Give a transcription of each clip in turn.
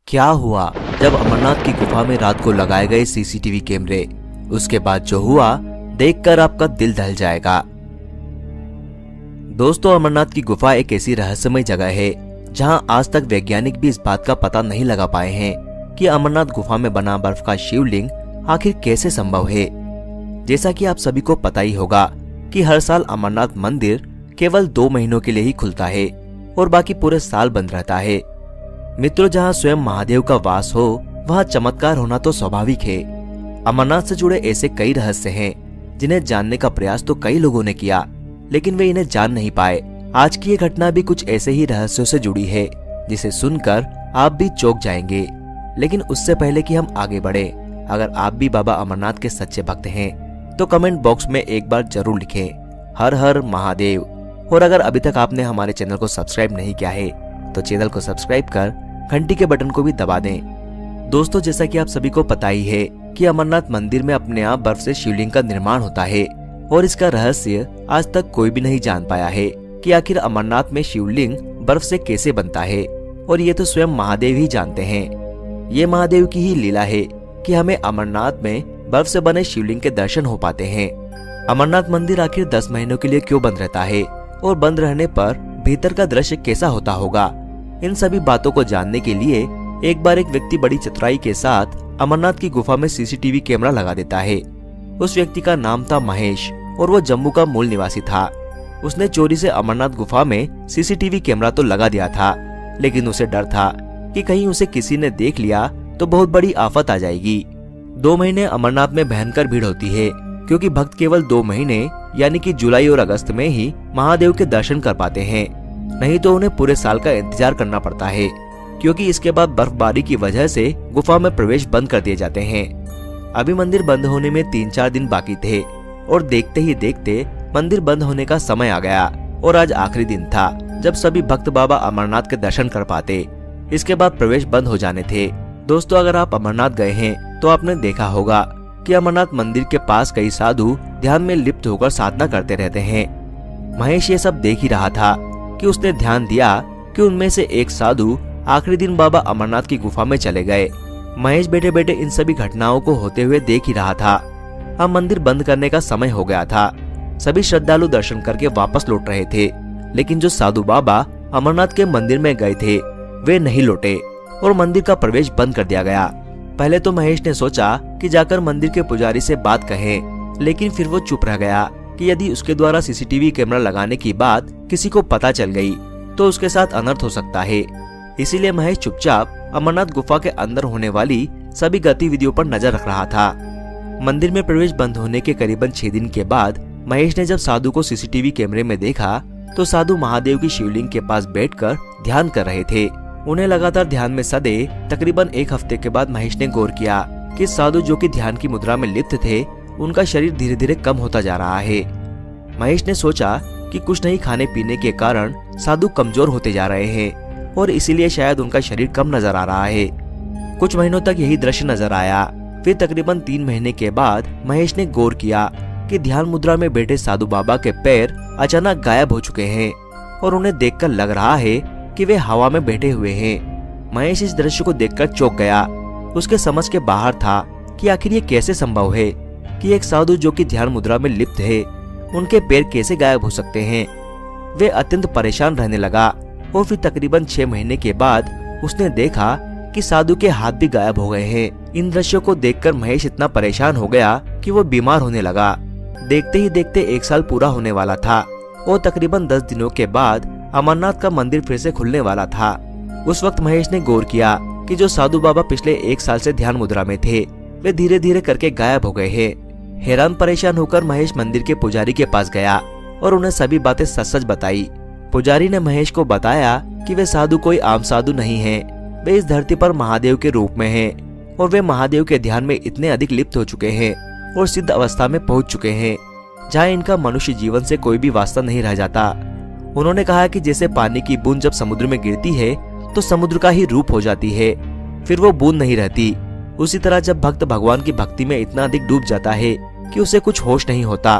क्या हुआ जब अमरनाथ की गुफा में रात को लगाए गए सीसीटीवी कैमरे, उसके बाद जो हुआ देखकर आपका दिल दहल जाएगा। दोस्तों, अमरनाथ की गुफा एक ऐसी रहस्यमय जगह है जहां आज तक वैज्ञानिक भी इस बात का पता नहीं लगा पाए हैं कि अमरनाथ गुफा में बना बर्फ का शिवलिंग आखिर कैसे संभव है। जैसा कि आप सभी को पता ही होगा कि हर साल अमरनाथ मंदिर केवल 2 महीनों के लिए ही खुलता है और बाकी पूरे साल बंद रहता है। मित्रों, जहां स्वयं महादेव का वास हो वहां चमत्कार होना तो स्वाभाविक है। अमरनाथ से जुड़े ऐसे कई रहस्य हैं जिन्हें जानने का प्रयास तो कई लोगों ने किया, लेकिन वे इन्हें जान नहीं पाए। आज की ये घटना भी कुछ ऐसे ही रहस्यों से जुड़ी है जिसे सुनकर आप भी चौंक जाएंगे। लेकिन उससे पहले कि हम आगे बढ़े, अगर आप भी बाबा अमरनाथ के सच्चे भक्त हैं तो कमेंट बॉक्स में एक बार जरूर लिखें हर हर महादेव। और अगर अभी तक आपने हमारे चैनल को सब्सक्राइब नहीं किया है तो चैनल को सब्सक्राइब कर घंटी के बटन को भी दबा दें। दोस्तों, जैसा कि आप सभी को पता ही है कि अमरनाथ मंदिर में अपने आप बर्फ से शिवलिंग का निर्माण होता है और इसका रहस्य आज तक कोई भी नहीं जान पाया है कि आखिर अमरनाथ में शिवलिंग बर्फ से कैसे बनता है। और ये तो स्वयं महादेव ही जानते हैं। ये महादेव की ही लीला है कि हमें अमरनाथ में बर्फ से बने शिवलिंग के दर्शन हो पाते हैं। अमरनाथ मंदिर आखिर 10 महीनों के लिए क्यों बंद रहता है और बंद रहने पर भीतर का दृश्य कैसा होता होगा, इन सभी बातों को जानने के लिए एक बार एक व्यक्ति बड़ी चतुराई के साथ अमरनाथ की गुफा में सीसीटीवी कैमरा लगा देता है। उस व्यक्ति का नाम था महेश और वो जम्मू का मूल निवासी था। उसने चोरी से अमरनाथ गुफा में सीसीटीवी कैमरा तो लगा दिया था, लेकिन उसे डर था कि कहीं उसे किसी ने देख लिया तो बहुत बड़ी आफत आ जाएगी। 2 महीने अमरनाथ में भयंकर भीड़ होती है क्योंकि भक्त केवल 2 महीने यानी कि जुलाई और अगस्त में ही महादेव के दर्शन कर पाते हैं, नहीं तो उन्हें पूरे साल का इंतजार करना पड़ता है क्योंकि इसके बाद बर्फबारी की वजह से गुफा में प्रवेश बंद कर दिए जाते हैं। अभी मंदिर बंद होने में 3-4 दिन बाकी थे और देखते ही देखते मंदिर बंद होने का समय आ गया और आज आखिरी दिन था जब सभी भक्त बाबा अमरनाथ के दर्शन कर पाते। इसके बाद प्रवेश बंद हो जाने थे। दोस्तों, अगर आप अमरनाथ गए हैं तो आपने देखा होगा कि अमरनाथ मंदिर के पास कई साधु ध्यान में लिप्त होकर साधना करते रहते हैं। महेश ये सब देख ही रहा था कि उसने ध्यान दिया कि उनमें से एक साधु आखिरी दिन बाबा अमरनाथ की गुफा में चले गए। महेश बैठे बैठे इन सभी घटनाओं को होते हुए देख ही रहा था। अब मंदिर बंद करने का समय हो गया था। सभी श्रद्धालु दर्शन करके वापस लौट रहे थे, लेकिन जो साधु बाबा अमरनाथ के मंदिर में गए थे वे नहीं लौटे और मंदिर का प्रवेश बंद कर दिया गया। पहले तो महेश ने सोचा कि जाकर मंदिर के पुजारी से बात कहें, लेकिन फिर वो चुप रह गया कि यदि उसके द्वारा सीसीटीवी कैमरा लगाने की बात किसी को पता चल गई तो उसके साथ अनर्थ हो सकता है। इसीलिए महेश चुपचाप अमरनाथ गुफा के अंदर होने वाली सभी गतिविधियों पर नजर रख रहा था। मंदिर में प्रवेश बंद होने के करीबन 6 दिन के बाद महेश ने जब साधु को सीसीटीवी कैमरे में देखा तो साधु महादेव की शिवलिंग के पास बैठकर ध्यान कर रहे थे। उन्हें लगातार ध्यान में सदे तकरीबन 1 हफ्ते के बाद महेश ने गौर किया कि साधु जो कि ध्यान की मुद्रा में लिप्त थे उनका शरीर धीरे धीरे कम होता जा रहा है। महेश ने सोचा कि कुछ नहीं खाने पीने के कारण साधु कमजोर होते जा रहे हैं और इसीलिए शायद उनका शरीर कम नजर आ रहा है। कुछ महीनों तक यही दृश्य नजर आया। फिर तकरीबन 3 महीने के बाद महेश ने गौर किया कि ध्यान मुद्रा में बैठे साधु बाबा के पैर अचानक गायब हो चुके हैं और उन्हें देखकर लग रहा है कि वे हवा में बैठे हुए हैं। महेश इस दृश्य को देखकर चौंक गया। उसके समझ के बाहर था कि आखिर ये कैसे संभव है कि एक साधु जो कि ध्यान मुद्रा में लिप्त है उनके पैर कैसे गायब हो सकते हैं। वे अत्यंत परेशान रहने लगा और फिर तकरीबन 6 महीने के बाद उसने देखा कि साधु के हाथ भी गायब हो गए हैं। इन दृश्यों को देखकर महेश इतना परेशान हो गया कि वो बीमार होने लगा। देखते ही देखते 1 साल पूरा होने वाला था और तकरीबन 10 दिनों के बाद अमरनाथ का मंदिर फिर से खुलने वाला था। उस वक्त महेश ने गौर किया कि जो साधु बाबा पिछले 1 साल से ध्यान मुद्रा में थे वे धीरे धीरे करके गायब हो गए हैं। हैरान परेशान होकर महेश मंदिर के पुजारी के पास गया और उन्हें सभी बातें सच सच बताई। पुजारी ने महेश को बताया कि वे साधु कोई आम साधु नहीं हैं, वे इस धरती पर महादेव के रूप में हैं और वे महादेव के ध्यान में इतने अधिक लिप्त हो चुके हैं और सिद्ध अवस्था में पहुंच चुके हैं जहाँ इनका मनुष्य जीवन से कोई भी वास्ता नहीं रह जाता। उन्होंने कहा कि जैसे पानी की बूंद जब समुद्र में गिरती है तो समुद्र का ही रूप हो जाती है, फिर वो बूंद नहीं रहती। उसी तरह जब भक्त भगवान की भक्ति में इतना अधिक डूब जाता है कि उसे कुछ होश नहीं होता,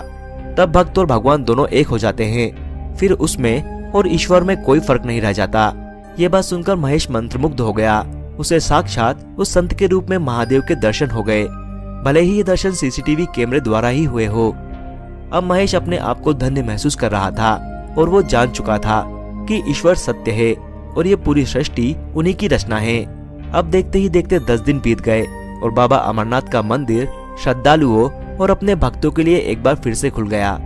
तब भक्त और भगवान दोनों एक हो जाते हैं। फिर उसमें और ईश्वर में कोई फर्क नहीं रह जाता। ये बात सुनकर महेश मंत्रमुग्ध हो गया उसे साक्षात उस संत के रूप में महादेव के दर्शन हो गए, भले ही ये दर्शन सीसीटीवी कैमरे द्वारा ही हुए हो। अब महेश अपने आप को धन्य महसूस कर रहा था और वो जान चुका था कि ईश्वर सत्य है और ये पूरी सृष्टि उन्हीं की रचना है। अब देखते ही देखते 10 दिन बीत गए और बाबा अमरनाथ का मंदिर श्रद्धालुओं और अपने भक्तों के लिए एक बार फिर से खुल गया।